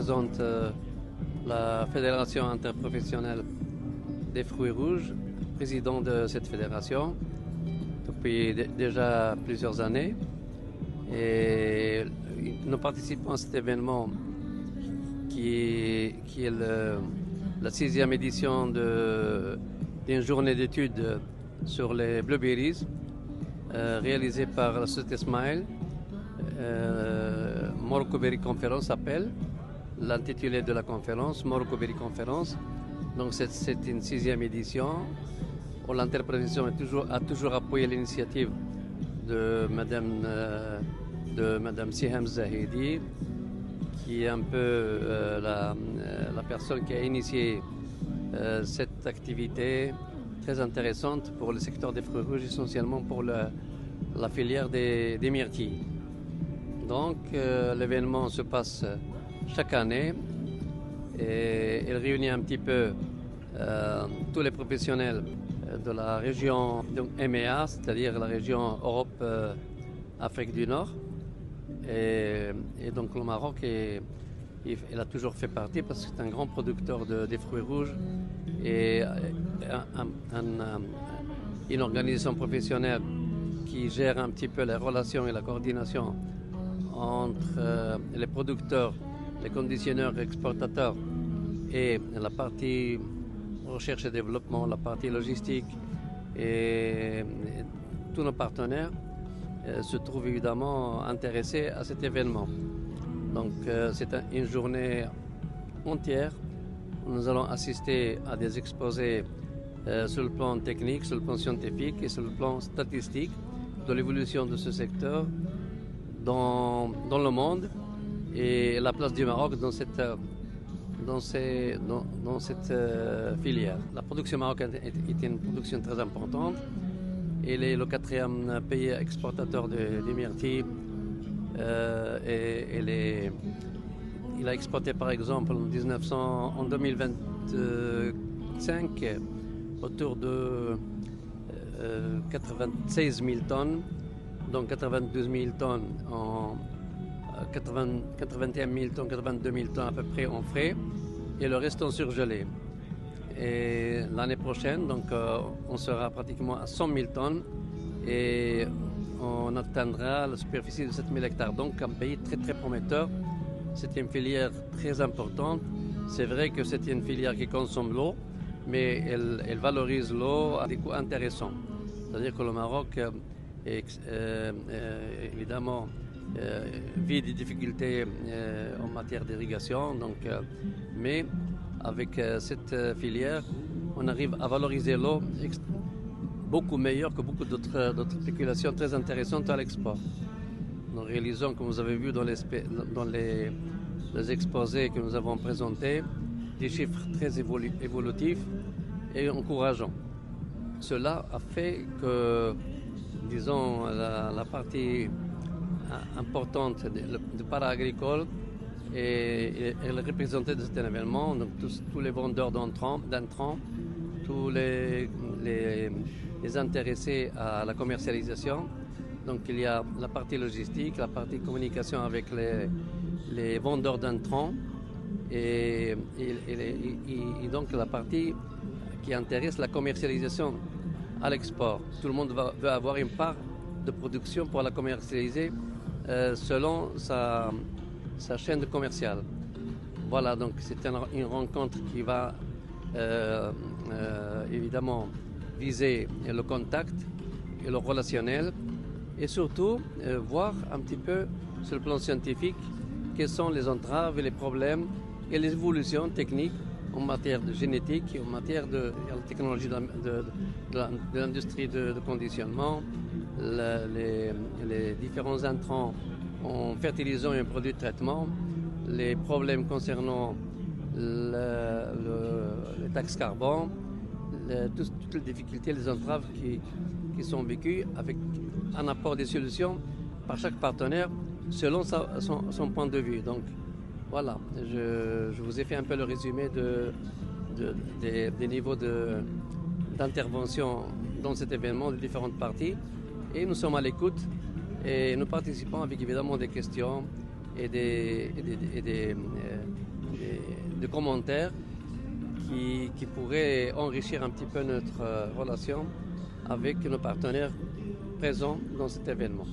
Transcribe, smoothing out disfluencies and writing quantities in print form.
représente la Fédération interprofessionnelle des fruits rouges, président de cette fédération depuis déjà plusieurs années. Et nous participons à cet événement qui est la 6e édition d'une journée d'études sur les blueberries réalisée par la société Smile. Morocco Berry Conference s'appelle l'intitulé de la conférence, Morocco Berry Conference. Donc c'est une 6e édition où l'interprétation a toujours appuyé l'initiative de Madame Siham Zahedi, qui est un peu la personne qui a initié cette activité très intéressante pour le secteur des fruits rouges, essentiellement pour la filière des myrtilles. Donc l'événement se passe chaque année et il réunit un petit peu tous les professionnels de la région EMEA, c'est-à-dire la région Europe-Afrique du Nord. Et donc le Maroc, il a toujours fait partie parce que c'est un grand producteur des fruits rouges et une organisation professionnelle qui gère un petit peu les relations et la coordination entre les producteurs, les conditionneurs et exportateurs et la partie recherche et développement, la partie logistique et tous nos partenaires se trouvent évidemment intéressés à cet événement. Donc c'est une journée entière où nous allons assister à des exposés sur le plan technique, sur le plan scientifique et sur le plan statistique de l'évolution de ce secteur dans le monde et la place du Maroc dans cette filière. La production marocaine est une production très importante. Il est le 4e pays exportateur des myrtilles. Il a exporté par exemple en 2025 autour de 96 000 tonnes, donc 92 000 tonnes en 81 000 tonnes, 82 000 tonnes à peu près en frais et le reste en surgelé. Et l'année prochaine, donc, on sera pratiquement à 100 000 tonnes et on atteindra la superficie de 7 000 hectares. Donc un pays très très prometteur. C'est une filière très importante. C'est vrai que c'est une filière qui consomme l'eau, mais elle valorise l'eau à des coûts intéressants. C'est-à-dire que le Maroc, évidemment, vit des difficultés en matière d'irrigation. Mais avec cette filière, on arrive à valoriser l'eau beaucoup meilleur que beaucoup d'autres spéculations très intéressantes à l'export. Nous réalisons, comme vous avez vu dans les exposés que nous avons présentés, des chiffres très évolutifs et encourageants. Cela a fait que, disons, la partie importante du para-agricole est représentée de cet événement. Donc tous les vendeurs d'intrants, tous les intéressés à la commercialisation. Donc il y a la partie logistique, la partie communication avec les vendeurs d'intrants et donc la partie qui intéresse la commercialisation à l'export. Tout le monde veut avoir une part de production pour la commercialiser selon sa chaîne commerciale. Voilà, donc c'est une rencontre qui va évidemment viser le contact et le relationnel et surtout voir un petit peu sur le plan scientifique quelles sont les entraves et les problèmes et les évolutions techniques en matière de génétique et en matière de la technologie de l'industrie de conditionnement, les différents intrants en fertilisant et en produits de traitement, les problèmes concernant les taxes carbone, toutes les difficultés, les entraves qui sont vécues avec un apport des solutions par chaque partenaire selon son point de vue. Donc voilà, je vous ai fait un peu le résumé des niveaux d'intervention dans cet événement de différentes parties et nous sommes à l'écoute et nous participons avec évidemment des questions et de commentaires qui pourraient enrichir un petit peu notre relation avec nos partenaires présents dans cet événement.